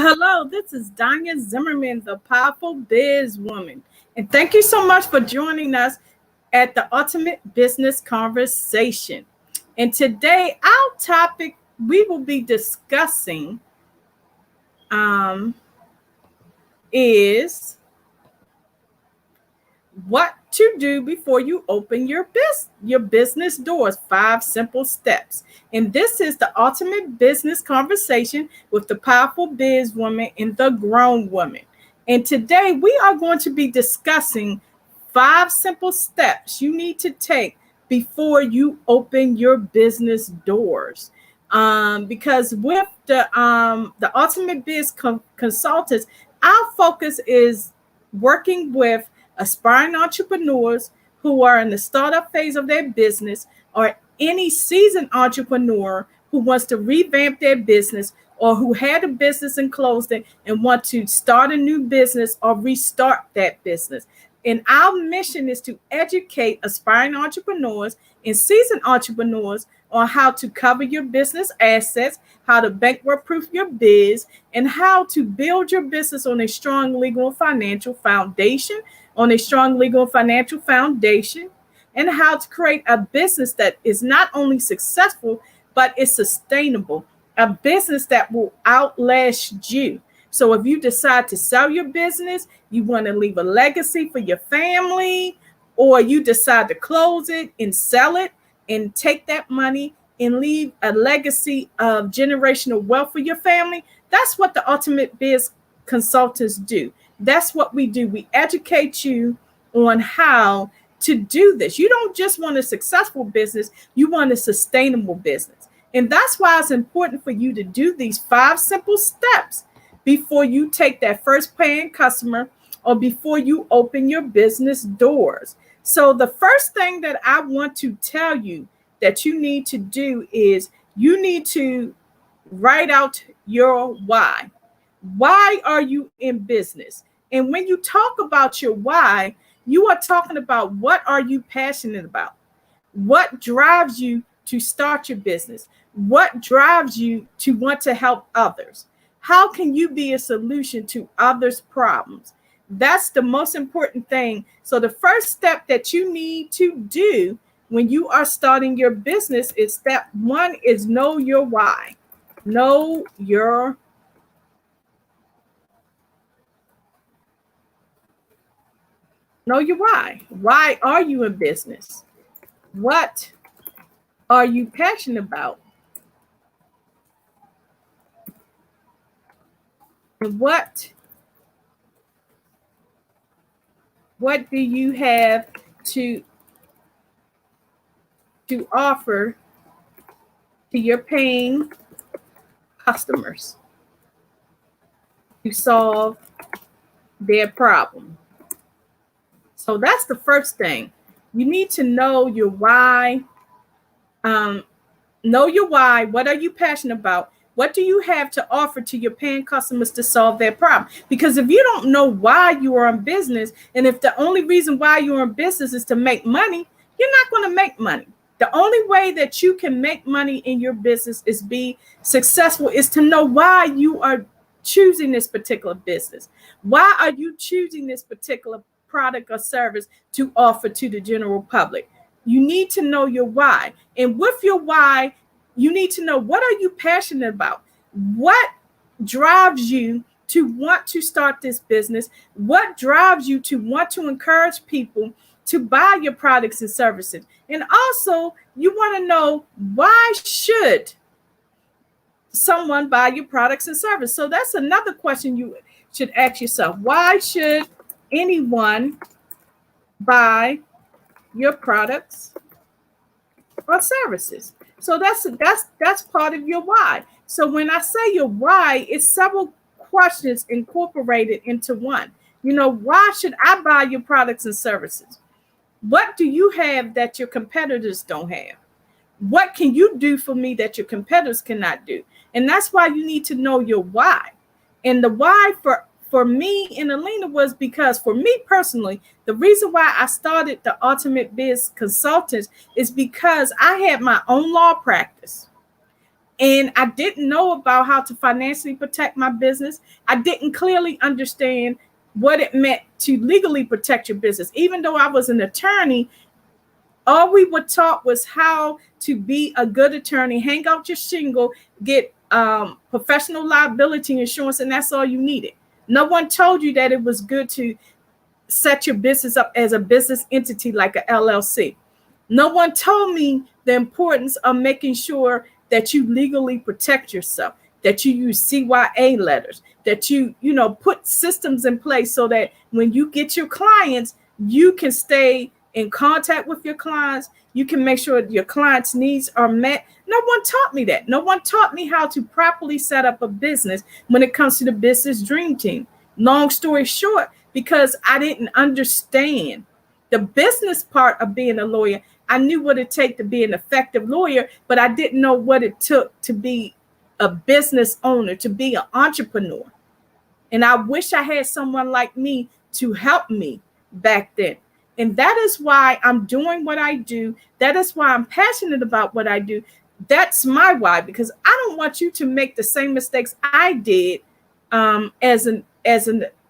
Hello. This is Danya Zimmerman, the powerful biz woman. And thank you so much for joining us at the Ultimate Business Conversation. And today, our topic we will be discussing um, is what to do before you open your business doors. 5 simple steps. And this is the Ultimate Business Conversation with the powerful biz woman and the grown woman. And today we are going to be discussing 5 simple steps you need to take before you open your business doors. Because with the Ultimate Consultants, our focus is working with aspiring entrepreneurs who are in the startup phase of their business, or any seasoned entrepreneur who wants to revamp their business, or who had a business and closed it and want to start a new business or restart that business. And our mission is to educate aspiring entrepreneurs and seasoned entrepreneurs on how to cover your business assets, how to bankrupt proof your biz, and how to build your business on a strong legal and financial foundation, and how to create a business that is not only successful, but is sustainable, a business that will outlast you. So if you decide to sell your business, you want to leave a legacy for your family, or you decide to close it and sell it and take that money and leave a legacy of generational wealth for your family, that's what the Ultimate Biz Consultants do. That's what we do. We educate you on how to do this. You don't just want a successful business, you want a sustainable business. And that's why it's important for you to do these 5 simple steps before you take that first paying customer, or before you open your business doors. So the first thing that I want to tell you that you need to do is you need to write out your why. Why are you in business? And when you talk about your why, you are talking about what are you passionate about? What drives you to start your business? What drives you to want to help others? How can you be a solution to others' problems? That's the most important thing. So the first step that you need to do when you are starting your business is step 1 is know your why. Know your why. Why are you in business? What are you passionate about? And what do you have to offer to your paying customers to solve their problem? So that's the first thing. You need to know your why. Know your why. What are you passionate about? What do you have to offer to your paying customers to solve their problem? Because if you don't know why you are in business, and if the only reason why you're in business is to make money, you're not going to make money. The only way that you can make money in your business is be successful is to know why you are choosing this particular business. Why are you choosing this particular product or service to offer to the general public? You need to know your why. And with your why, you need to know, what are you passionate about? What drives you to want to start this business? What drives you to want to encourage people to buy your products and services? And also, you want to know, why should someone buy your products and services? So that's another question you should ask yourself. Why should anyone buy your products or services? So that's part of your why. So when I say your why, it's several questions incorporated into one. Why should I buy your products and services? What do you have that your competitors don't have? What can you do for me that your competitors cannot do? And that's why you need to know your why. And the why for me and Alina was because, for me personally, the reason why I started the Ultimate Biz Consultants is because I had my own law practice. And I didn't know about how to financially protect my business. I didn't clearly understand what it meant to legally protect your business. Even though I was an attorney, all we were taught was how to be a good attorney, hang out your shingle, get professional liability insurance, and that's all you needed. No one told you that it was good to set your business up as a business entity like a LLC. No one told me the importance of making sure that you legally protect yourself, that you use CYA letters, that you put systems in place so that when you get your clients, you can stay in contact with your clients. You can make sure your clients' needs are met. No one taught me that. No one taught me how to properly set up a business when it comes to the business dream team. Long story short, because I didn't understand the business part of being a lawyer. I knew what it takes to be an effective lawyer, but I didn't know what it took to be a business owner, to be an entrepreneur. And I wish I had someone like me to help me back then. And that is why I'm doing what I do. That is why I'm passionate about what I do. That's my why, because I don't want you to make the same mistakes I did as an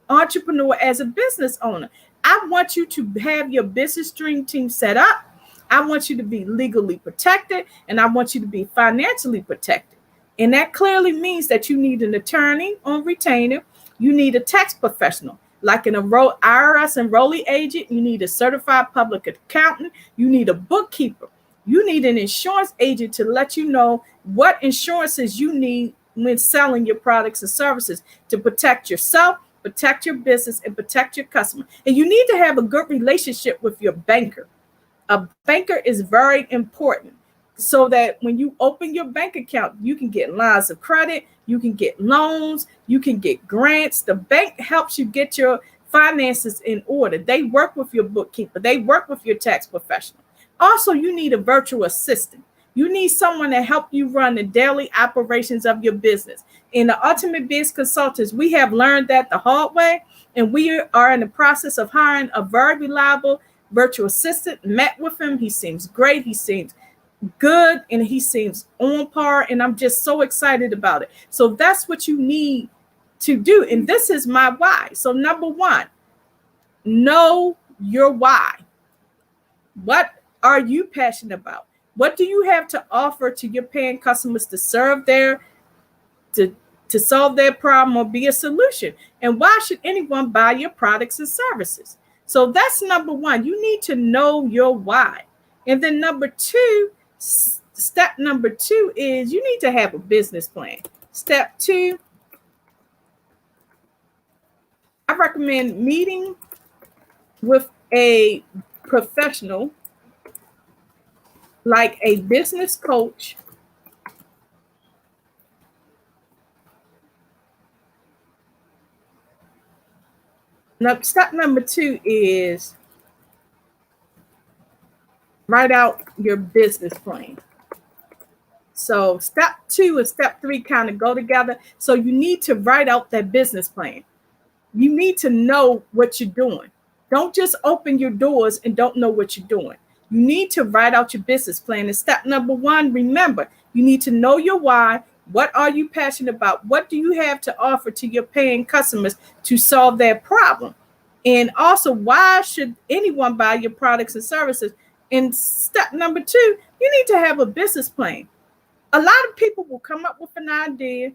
entrepreneur, as a business owner. I want you to have your business dream team set up. I want you to be legally protected, and I want you to be financially protected. And that clearly means that you need an attorney on retainer. You need a tax professional, like an IRS enrollee agent. You need a certified public accountant. You need a bookkeeper. You need an insurance agent to let you know what insurances you need when selling your products and services to protect yourself, protect your business, and protect your customer. And you need to have a good relationship with your banker. A banker is very important so that when you open your bank account, you can get lines of credit, you can get loans, you can get grants. The bank helps you get your finances in order. They work with your bookkeeper. They work with your tax professional. Also, you need a virtual assistant. You need someone to help you run the daily operations of your business. In the Ultimate Biz Consultants, we have learned that the hard way, and we are in the process of hiring a very reliable virtual assistant. Met with him. He seems great. He seems good, and he seems on par, and I'm just so excited about it. So that's what you need to do, and this is my why. So number one, know your why. What are you passionate about? What do you have to offer to your paying customers to solve their problem or be a solution? And why should anyone buy your products and services? So that's number one. You need to know your why. And then step number two is you need to have a business plan. Step two, I recommend meeting with a professional like a business coach, now, step number two is write out your business plan. So step two and step three kind of go together. So you need to write out that business plan. You need to know what you're doing. Don't just open your doors and don't know what you're doing. You need to write out your business plan. And step number one, remember, you need to know your why. What are you passionate about? What do you have to offer to your paying customers to solve their problem? And also, why should anyone buy your products and services? And step number two, you need to have a business plan. A lot of people will come up with an idea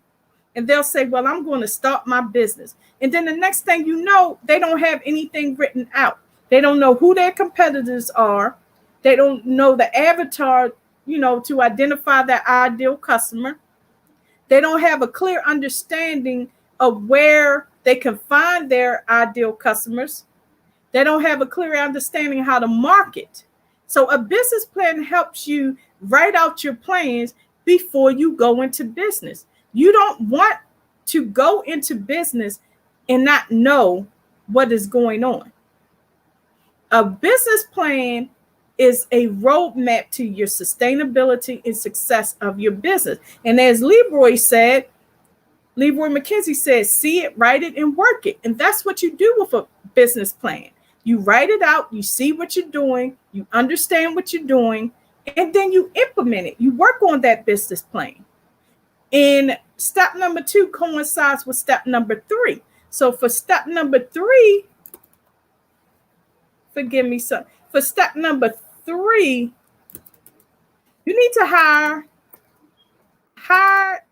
and they'll say, well, I'm going to start my business. And then the next thing you know, they don't have anything written out. They don't know who their competitors are. They don't know the avatar, to identify their ideal customer. They don't have a clear understanding of where they can find their ideal customers. They don't have a clear understanding how to market. So a business plan helps you write out your plans before you go into business. You don't want to go into business and not know what is going on. A business plan is a roadmap to your sustainability and success of your business. And as Leroy McKenzie said, see it, write it, and work it. And that's what you do with a business plan. You write it out, you see what you're doing, you understand what you're doing, and then you implement it. You work on that business plan. And step number 2 coincides with step number 3. So for step number 3, for step number 3, you need to hire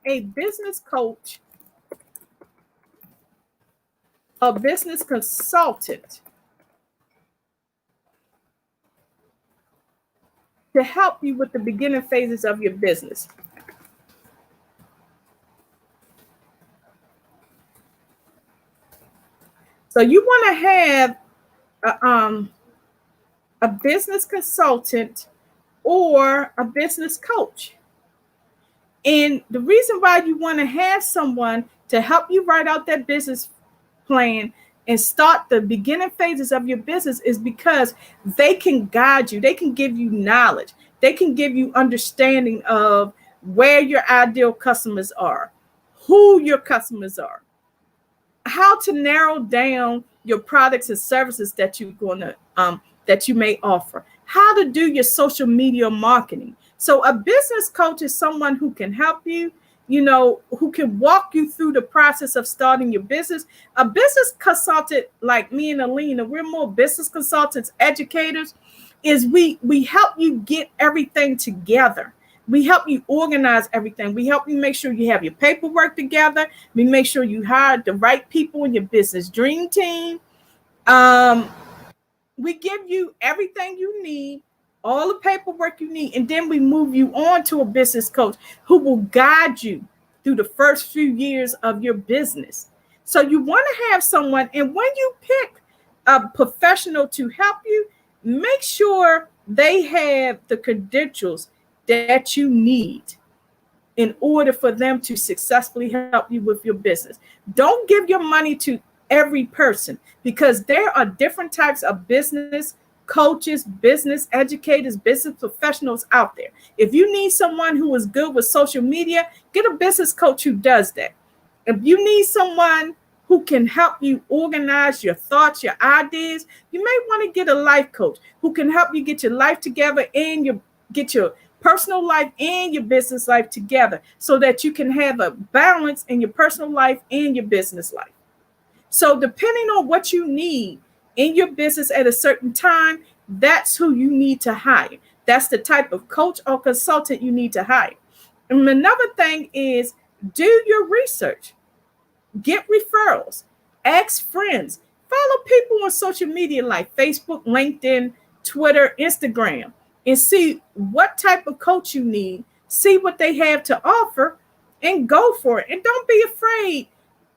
a business coach, a business consultant to help you with the beginning phases of your business. So you want to have a business consultant or a business coach. And the reason why you want to have someone to help you write out that business plan and start the beginning phases of your business is because they can guide you. They can give you knowledge. They can give you understanding of where your ideal customers are, who your customers are, how to narrow down your products and services that you're going to that you may offer, how to do your social media marketing. So a business coach is someone who can help you, who can walk you through the process of starting your business. A business consultant like me and Alina, we're more business consultants, educators, is we help you get everything together. We help you organize everything. We help you make sure you have your paperwork together. We make sure you hire the right people in your business dream team. We give you everything you need, all the paperwork you need, and then we move you on to a business coach who will guide you through the first few years of your business. So you want to have someone, and when you pick a professional to help you, make sure they have the credentials that you need in order for them to successfully help you with your business. Don't give your money to every person, because there are different types of business coaches, business educators, business professionals out there. If you need someone who is good with social media, get a business coach who does that. If you need someone who can help you organize your thoughts, your ideas, you may want to get a life coach who can help you get your life together and get your personal life and your business life together so that you can have a balance in your personal life and your business life. So depending on what you need in your business at a certain time, that's who you need to hire. That's the type of coach or consultant you need to hire. And another thing is, do your research. Get referrals. Ask friends. Follow people on social media like Facebook, LinkedIn, Twitter, Instagram, and see what type of coach you need. See what they have to offer and go for it. And don't be afraid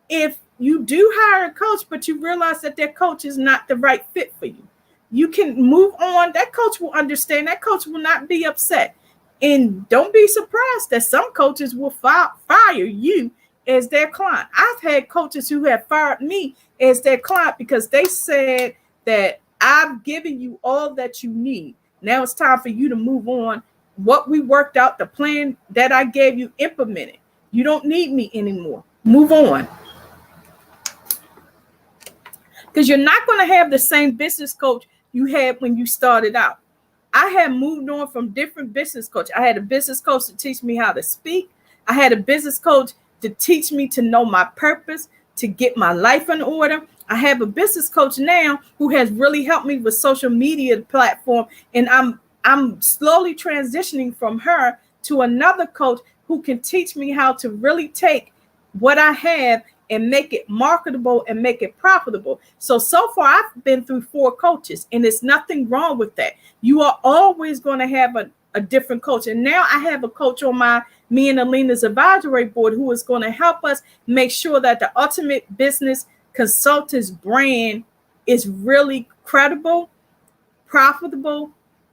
if you do hire a coach, but you realize that that coach is not the right fit for you. You can move on. That coach will understand. That coach will not be upset. And don't be surprised that some coaches will fire you as their client. I've had coaches who have fired me as their client because they said that I've given you all that you need. Now it's time for you to move on. What we worked out, the plan that I gave you, implement it. You don't need me anymore. Move on. Because you're not going to have the same business coach you had when you started out. I had moved on from different business coaches. I had a business coach to teach me how to speak. I had a business coach to teach me to know my purpose, to get my life in order. I have a business coach now who has really helped me with social media platform. And I'm slowly transitioning from her to another coach who can teach me how to really take what I have and make it marketable and make it profitable. So far, I've been through 4 coaches, and there's nothing wrong with that. You are always going to have a different coach. And now I have a coach on me and Alina's advisory board who is going to help us make sure that the Ultimate Business Consultants brand is really credible, profitable,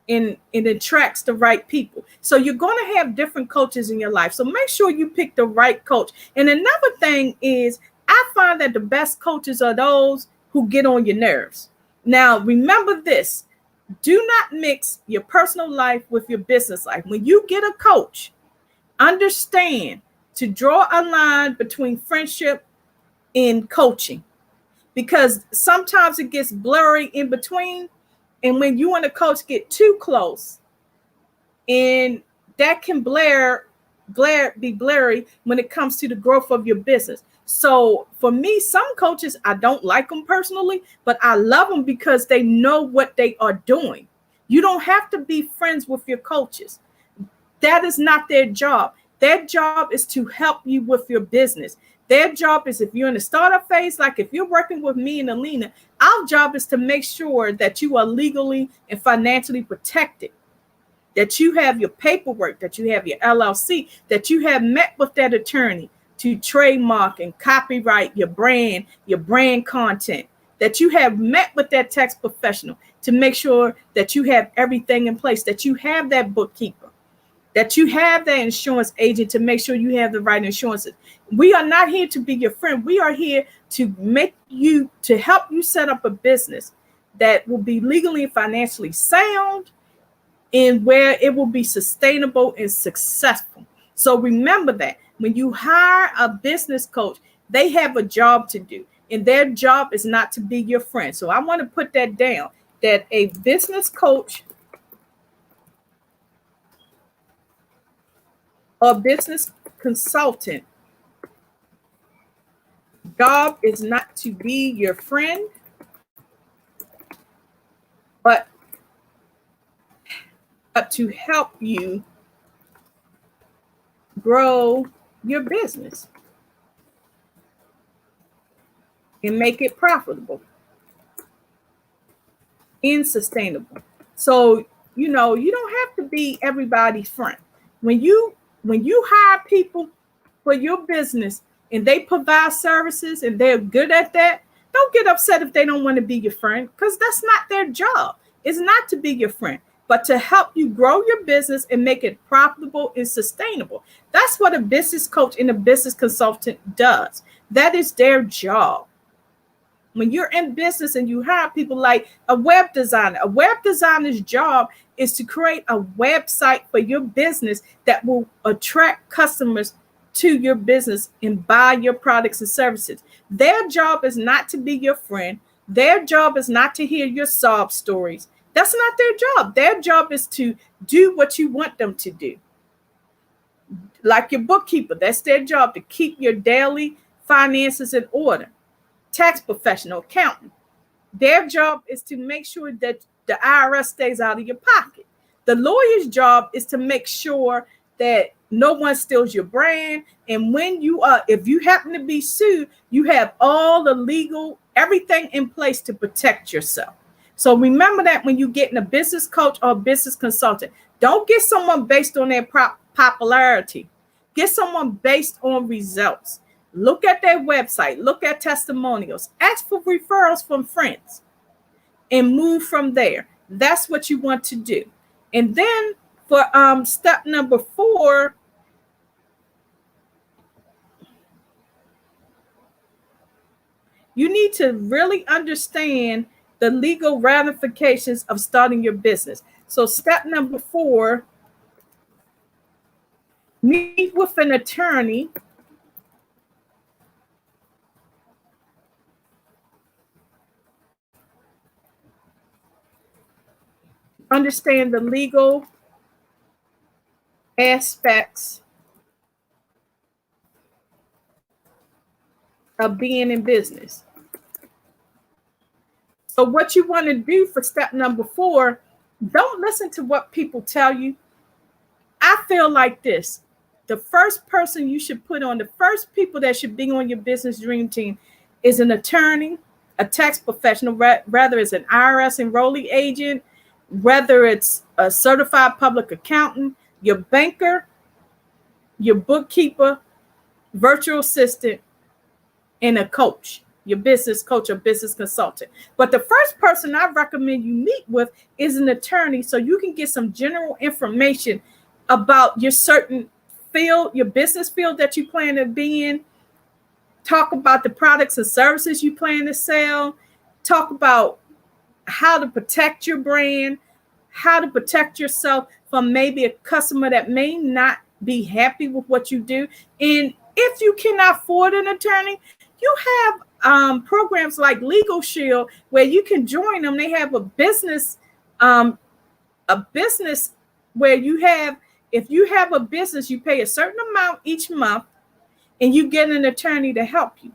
and it attracts the right people. So you're going to have different coaches in your life. So make sure you pick the right coach. And another thing is, I find that the best coaches are those who get on your nerves. Now, remember this. Do not mix your personal life with your business life. When you get a coach, understand to draw a line between friendship and coaching, because sometimes it gets blurry in between. And when you and a coach get too close, and that can blur be blurry when it comes to the growth of your business. So for me, some coaches, I don't like them personally, but I love them because they know what they are doing. You don't have to be friends with your coaches. That is not their job. Their job is to help you with your business. Their job is, if you're in the startup phase, like if you're working with me and Alina, our job is to make sure that you are legally and financially protected, that you have your paperwork, that you have your LLC, that you have met with that attorney to trademark and copyright your brand content, that you have met with that tax professional to make sure that you have everything in place, that you have that bookkeeper, that you have that insurance agent to make sure you have the right insurances. We are not here to be your friend. We are here to help you set up a business that will be legally and financially sound, and where it will be sustainable and successful. So remember that when you hire a business coach, they have a job to do, and their job is not to be your friend. So I want to put that down, that a business coach or business consultant job is not to be your friend, but to help you grow your business and make it profitable and sustainable. So, you don't have to be everybody's friend. When you hire people for your business and they provide services and they're good at that, don't get upset if they don't want to be your friend, because that's not their job. It's not to be your friend, but to help you grow your business and make it profitable and sustainable. That's what a business coach and a business consultant does. That is their job. When you're in business and you hire people like a web designer's job is to create a website for your business that will attract customers to your business and buy your products and services. Their job is not to be your friend. Their job is not to hear your sob stories. That's not their job. Their job is to do what you want them to do. Like your bookkeeper, that's their job, to keep your daily finances in order. Tax professional, accountant, their job is to make sure that the IRS stays out of your pocket. The lawyer's job is to make sure that no one steals your brand. And if you happen to be sued, you have all the legal, everything in place to protect yourself. So remember that when you get in a business coach or a business consultant, don't get someone based on their popularity. Get someone based on results. Look at their website. Look at testimonials. Ask for referrals from friends and move from there. That's what you want to do. And then for step number 4, you need to really understand the legal ramifications of starting your business. So step number 4, meet with an attorney understand the legal aspects of being in business. So what you want to do for step number 4, don't listen to what people tell you. I feel like this. The first person you should put on, the first people that should be on your business dream team is an attorney, a tax professional, whether it's an IRS enrollee agent, whether it's a certified public accountant, your banker, your bookkeeper, virtual assistant, and a coach, your business coach or business consultant. But the first person I recommend you meet with is an attorney, so you can get some general information about your certain field, your business field that you plan to be in. Talk about the products and services you plan to sell. Talk about how to protect your brand, how to protect yourself from maybe a customer that may not be happy with what you do. And if you cannot afford an attorney, you have programs like Legal Shield where you can join them. They have a business where you have If you have a business, you pay a certain amount each month and you get an attorney to help you.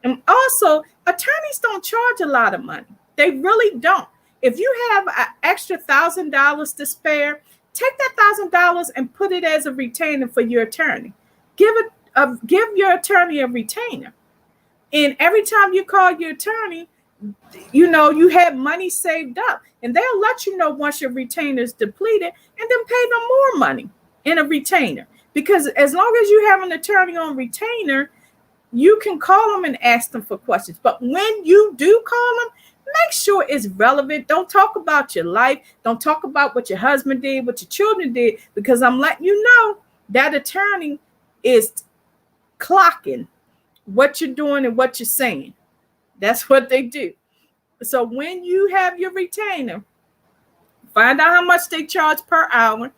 And also, attorneys don't charge a lot of money. They really don't. If you have an extra $1,000 to spare, take that $1,000 and put it as a retainer for your attorney. Give your attorney a retainer. And every time you call your attorney, you have money saved up, and they'll let you know once your retainer is depleted, and then pay them more money in a retainer. Because as long as you have an attorney on retainer, you can call them and ask them for questions. But when you do call them, make sure it's relevant. Don't talk about your life. Don't talk about what your husband did, what your children did, because I'm letting you know that attorney is clocking what you're doing and what you're saying. That's what they do. So when you have your retainer, find out how much they charge per hour.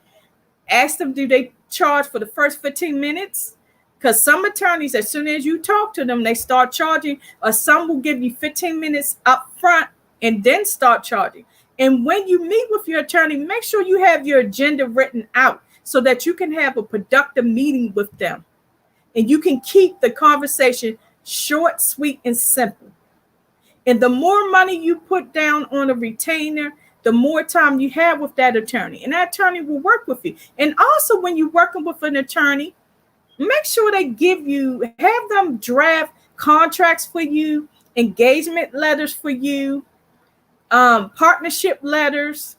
Ask them, do they charge for the first 15 minutes? Because some attorneys, as soon as you talk to them, they start charging, or some will give you 15 minutes up front and then start charging. And when you meet with your attorney, make sure you have your agenda written out so that you can have a productive meeting with them. And you can keep the conversation short, sweet, and simple. And the more money you put down on a retainer, the more time you have with that attorney. And that attorney will work with you. And also, when you're working with an attorney, make sure they have them draft contracts for you, engagement letters for you, partnership letters,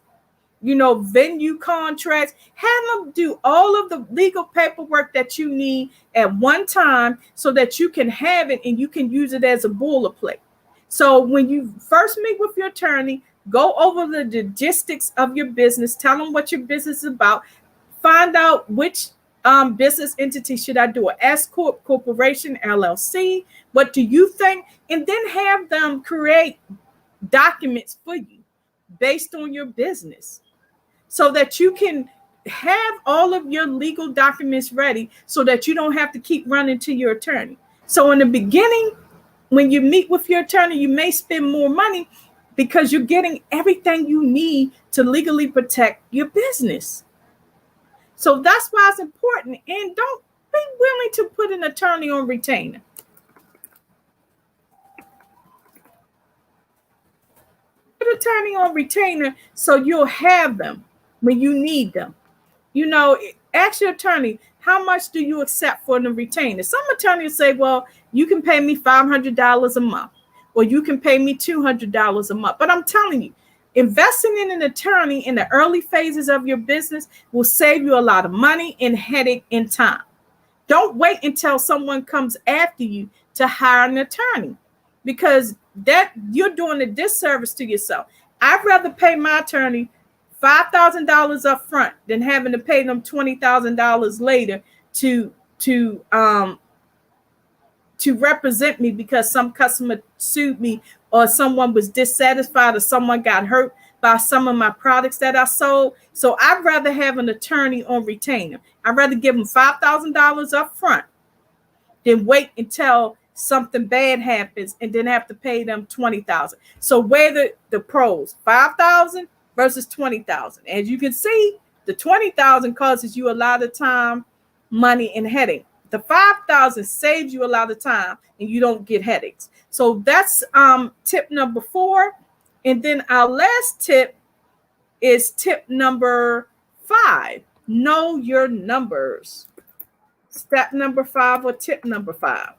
venue contracts. Have them do all of the legal paperwork that you need at one time so that you can have it and you can use it as a boilerplate. So when you first meet with your attorney, go over the logistics of your business, tell them what your business is about, find out which business entity should I do, an S Corp, corporation, LLC, what do you think? And then have them create documents for you based on your business so that you can have all of your legal documents ready so that you don't have to keep running to your attorney. So in the beginning, when you meet with your attorney, you may spend more money because you're getting everything you need to legally protect your business. So that's why it's important. And don't be willing to put an attorney on retainer. Put an attorney on retainer so you'll have them when you need them. Ask your attorney, how much do you accept for the retainer? Some attorneys say, well, you can pay me $500 a month, or you can pay me $200 a month. But I'm telling you, investing in an attorney in the early phases of your business will save you a lot of money and headache and time. Don't wait until someone comes after you to hire an attorney, because that you're doing a disservice to yourself. I'd rather pay my attorney $5,000 up front than having to pay them $20,000 later to represent me because some customer sued me, or someone was dissatisfied, or someone got hurt by some of my products that I sold. So I'd rather have an attorney on retainer. I'd rather give them $5,000 up front than wait until something bad happens and then have to pay them $20,000. So where the pros, $5,000 versus $20,000. As you can see, the $20,000 causes you a lot of time, money, and headache. The $5,000 saves you a lot of time and you don't get headaches. So that's tip number 4. And then our last tip is tip number 5. Know your numbers. Step number 5 or tip number 5.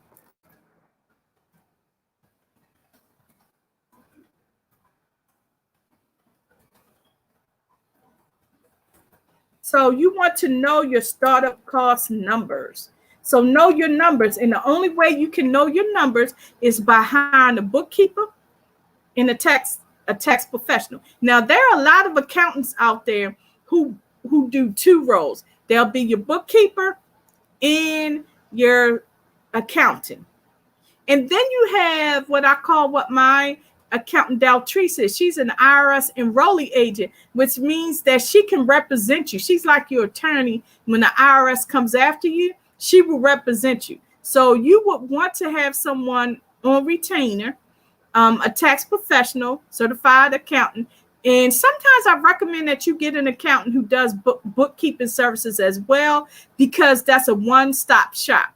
So you want to know your startup cost numbers. So know your numbers. And the only way you can know your numbers is by hiring a bookkeeper and a tax professional. Now, there are a lot of accountants out there who do 2 roles. They'll be your bookkeeper and your accountant. And then you have what my accountant Daltrice is. She's an IRS enrollee agent, which means that she can represent you. She's like your attorney. When the IRS comes after you, she will represent you. So you would want to have someone on retainer, a tax professional, certified accountant, And sometimes I recommend that you get an accountant who does bookkeeping services as well, because that's a one-stop shop,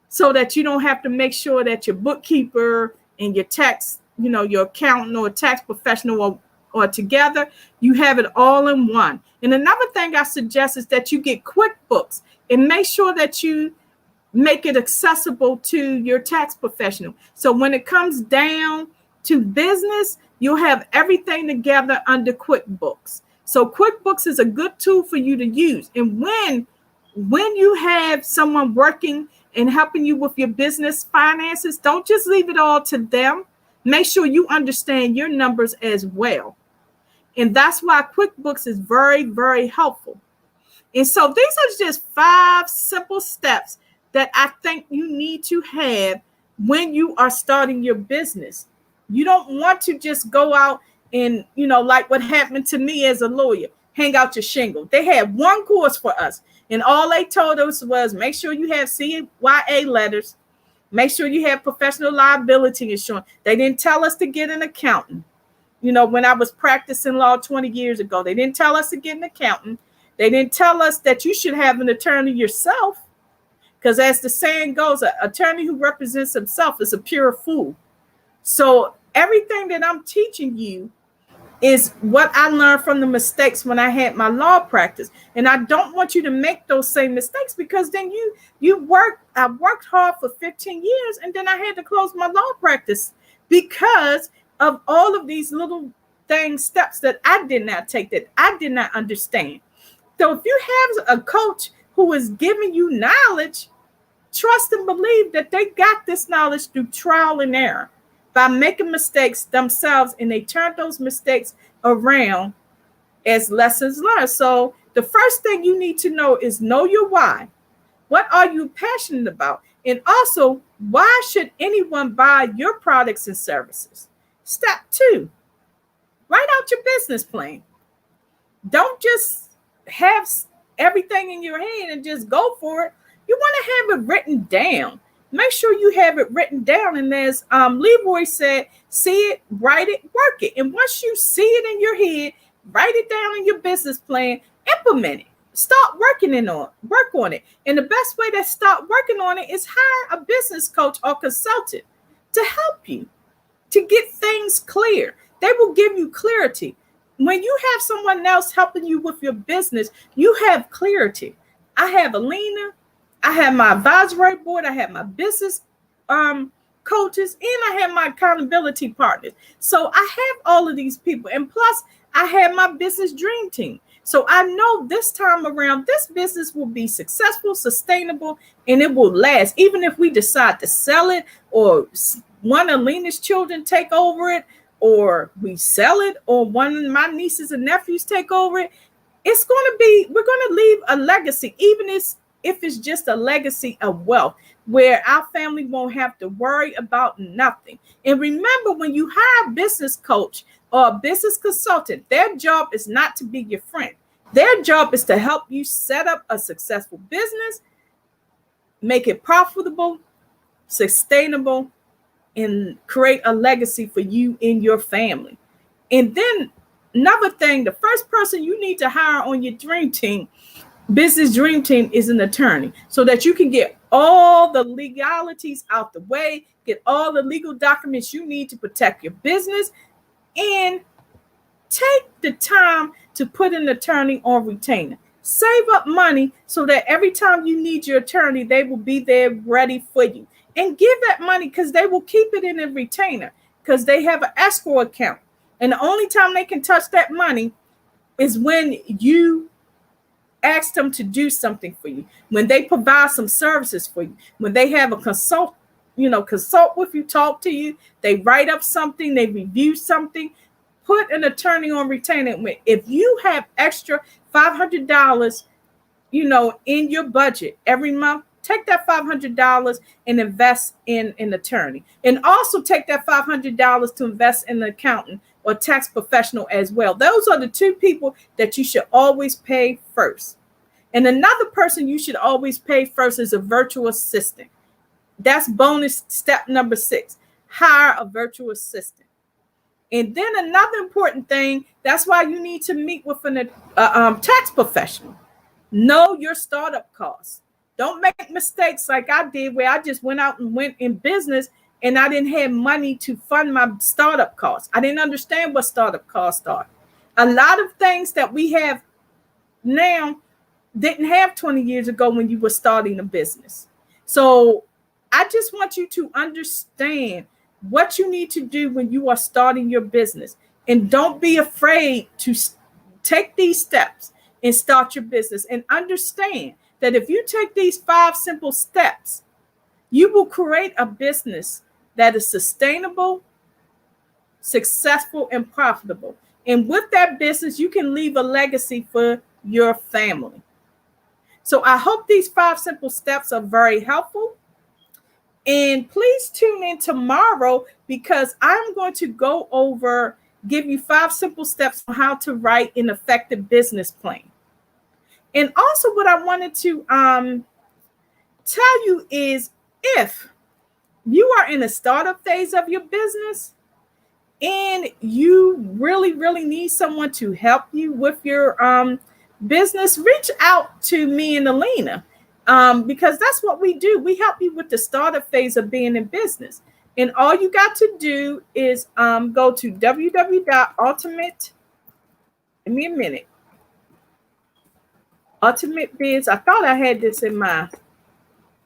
so that you don't have to make sure that your bookkeeper and your tax, your accountant or tax professional or together. You have it all in one. And another thing I suggest is that you get QuickBooks and make sure that you make it accessible to your tax professional. So when it comes down to business, you'll have everything together under QuickBooks. So QuickBooks is a good tool for you to use. And when you have someone working and helping you with your business finances, don't just leave it all to them. Make sure you understand your numbers as well. And that's why QuickBooks is very, very helpful. And so these are just 5 simple steps that I think you need to have when you are starting your business. You don't want to just go out and, like what happened to me as a lawyer, hang out your shingle. They had one course for us, and all they told us was make sure you have CYA letters, make sure you have professional liability insurance. They didn't tell us to get an accountant. When I was practicing law 20 years ago, they didn't tell us to get an accountant. They didn't tell us that you should have an attorney yourself, because as the saying goes, an attorney who represents himself is a pure fool. So everything that I'm teaching you is what I learned from the mistakes when I had my law practice. And I don't want you to make those same mistakes, because then I worked hard for 15 years and then I had to close my law practice because of all of these little steps that I did not take, that I did not understand. So if you have a coach who is giving you knowledge, trust and believe that they got this knowledge through trial and error by making mistakes themselves, and they turn those mistakes around as lessons learned. So the first thing you need to know is know your why. What are you passionate about? And also, why should anyone buy your products and services? Step 2, write out your business plan. Don't just have everything in your head and just go for it. You want to have it written down. Make sure you have it written down. And as Leroy said, see it, write it, work it. And once you see it in your head, write it down in your business plan, implement it. Start work on it. And the best way to start working on it is hire a business coach or consultant to help you to get things clear. They will give you clarity. When you have someone else helping you with your business, you have clarity. I have Alina, I have my advisory board, I have my business coaches, and I have my accountability partners. So I have all of these people. And plus, I have my business dream team. So I know this time around, this business will be successful, sustainable, and it will last. Even if we decide to sell it, or one of Lena's children take over it, or we sell it, or one of my nieces and nephews take over it, we're going to leave a legacy, even if it's just a legacy of wealth, where our family won't have to worry about nothing. And remember, when you hire a business coach or a business consultant, their job is not to be your friend. Their job is to help you set up a successful business, make it profitable, sustainable, and create a legacy for you and your family. And then another thing, the first person you need to hire on your dream team, business dream team, is an attorney, so that you can get all the legalities out the way, get all the legal documents you need to protect your business, and take the time to put an attorney on retainer. Save up money so that every time you need your attorney, they will be there ready for you. And give that money, because they will keep it in a retainer, because they have an escrow account. And the only time they can touch that money is when you ask them to do something for you, when they provide some services for you, when they have a consult with you, talk to you, they write up something, they review something. Put an attorney on retainer. If you have extra $500, in your budget every month, take that $500 and invest in an attorney. And also take that $500 to invest in an accountant or tax professional as well. Those are the 2 people that you should always pay first. And another person you should always pay first is a virtual assistant. That's bonus step number 6. Hire a virtual assistant. And then another important thing, that's why you need to meet with a tax professional. Know your startup costs. Don't make mistakes like I did where I just went out and went in business and I didn't have money to fund my startup costs. I didn't understand what startup costs are. A lot of things that we have now didn't have 20 years ago when you were starting a business. So I just want you to understand what you need to do when you are starting your business. And don't be afraid to take these steps and start your business. And understand that if you take these 5 simple steps, you will create a business that is sustainable, successful, and profitable. And with that business, you can leave a legacy for your family. So I hope these 5 simple steps are very helpful. And please tune in tomorrow because I'm going to go over, give you 5 simple steps on how to write an effective business plan. And also what I wanted to tell you is if you are in a startup phase of your business and you really, really need someone to help you with your business, reach out to me and Alina. Because that's what we do. We help you with the startup phase of being in business. And all you got to do is go to www.ultimate, give me a minute, Ultimate Biz, I thought I had this in my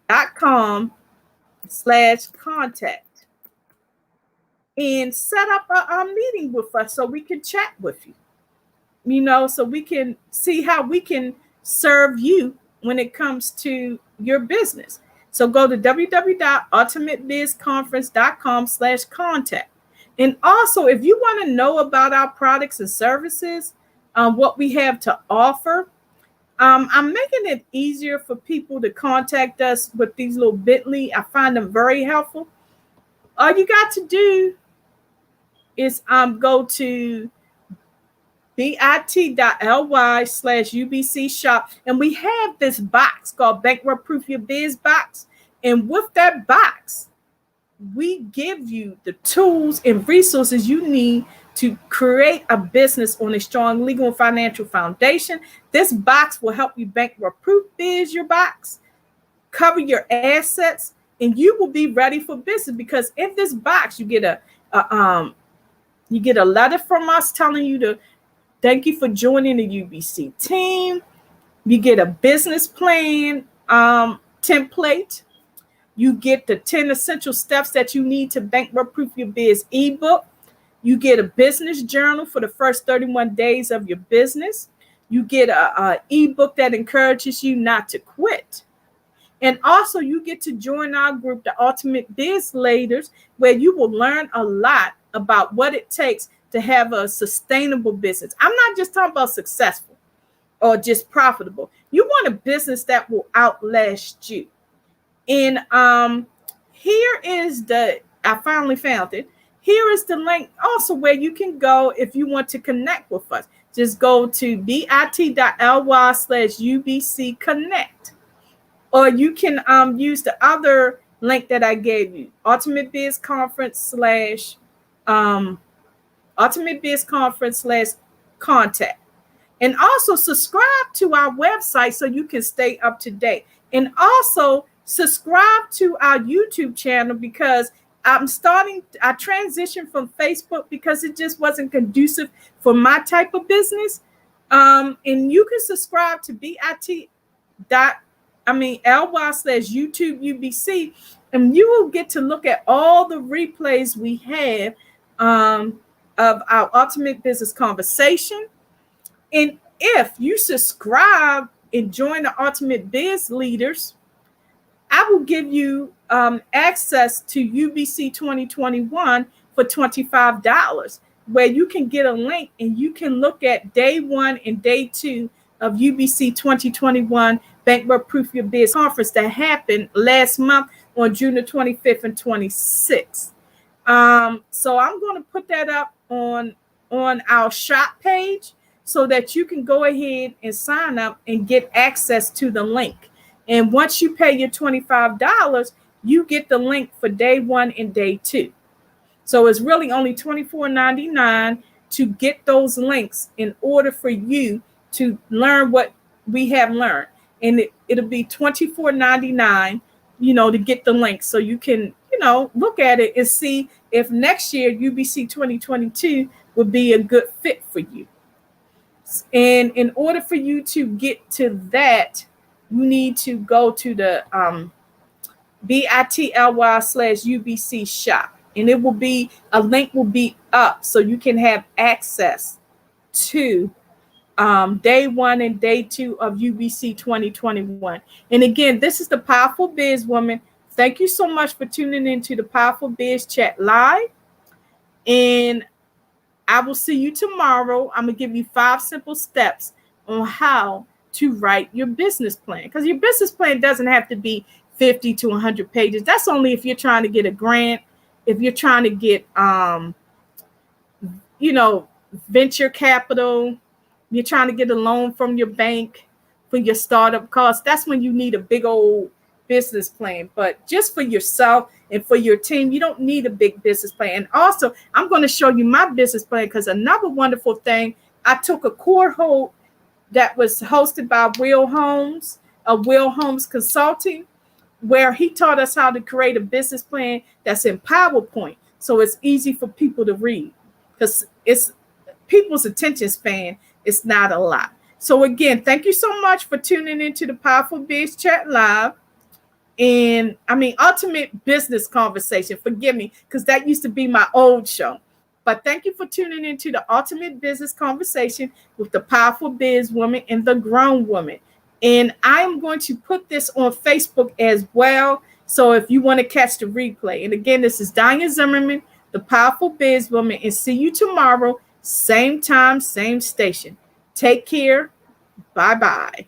.com/contact and set up a meeting with us so we can chat with you, so we can see how we can serve you when it comes to your business. So go to www.ultimatebizconference.com/contact. And also, if you want to know about our products and services, what we have to offer, I'm making it easier for people to contact us with these little bit.ly. I find them very helpful. All you got to do is go to bit.ly/UBC shop. And we have this box called Bankrupt Proof Your Biz box. And with that box, we give you the tools and resources you need to create a business on a strong legal and financial foundation. This box will help you bankrupt proof biz your box, cover your assets, and you will be ready for business. Because in this box, you get a letter from us telling you to thank you for joining the UBC team. You get a business plan template. You get the 10 essential steps that you need to bankrupt proof your biz ebook. You get a business journal for the first 31 days of your business. You get a ebook that encourages you not to quit. And also you get to join our group, the Ultimate Biz Leaders, where you will learn a lot about what it takes to have a sustainable business. I'm not just talking about successful or just profitable. You want a business that will outlast you. And here is I finally found it. Here is the link also where you can go if you want to connect with us. Just go to bit.ly/UBC Connect. Or you can use the other link that I gave you, Ultimate Biz Conference /contact. And also subscribe to our website so you can stay up to date. And also subscribe to our YouTube channel because I transitioned from Facebook because it just wasn't conducive for my type of business. And you can subscribe to ly/YouTube UBC, and you will get to look at all the replays we have of our Ultimate Business Conversation. And if you subscribe and join the Ultimate Biz Leaders, I will give you access to UBC 2021 for $25, where you can get a link and you can look at day 1 and day 2 of UBC 2021 Bankrupt Proof Your Biz Conference that happened last month on June the 25th and 26th. So I'm going to put that up on our shop page so that you can go ahead and sign up and get access to the link. And once you pay your $25, you get the link for day 1 and day 2. So it's really only $24.99 to get those links in order for you to learn what we have learned. And it'll be $24.99, to get the links so you can, look at it and see if next year UBC 2022 would be a good fit for you. And in order for you to get to that, you need to go to the bit.ly/UBC shop. And it will be, a link will be up so you can have access to day 1 and day 2 of UBC 2021. And again, this is the Powerful Biz Woman. Thank you so much for tuning into the Powerful Biz Chat Live. And I will see you tomorrow. I'm going to give you 5 simple steps on how to write your business plan. Because your business plan doesn't have to be 50 to 100 pages. That's only if you're trying to get a grant, if you're trying to get, venture capital, you're trying to get a loan from your bank for your startup costs. That's when you need a big old business plan. But just for yourself and for your team, you don't need a big business plan. And also, I'm going to show you my business plan, because another wonderful thing, I took a cohort that was hosted by Will Holmes of Will Holmes Consulting, where he taught us how to create a business plan that's in PowerPoint, so it's easy for people to read, because it's people's attention span is not a lot. So again, thank you so much for tuning into the Powerful Biz Chat Live. And Ultimate Business Conversation. Forgive me, because that used to be my old show. But thank you for tuning into the Ultimate Business Conversation with the Powerful Biz Woman and the Grown Woman. And I'm going to put this on Facebook as well. So if you want to catch the replay. And again, this is Diane Zimmerman, the Powerful Biz Woman. And see you tomorrow, same time, same station. Take care. Bye-bye.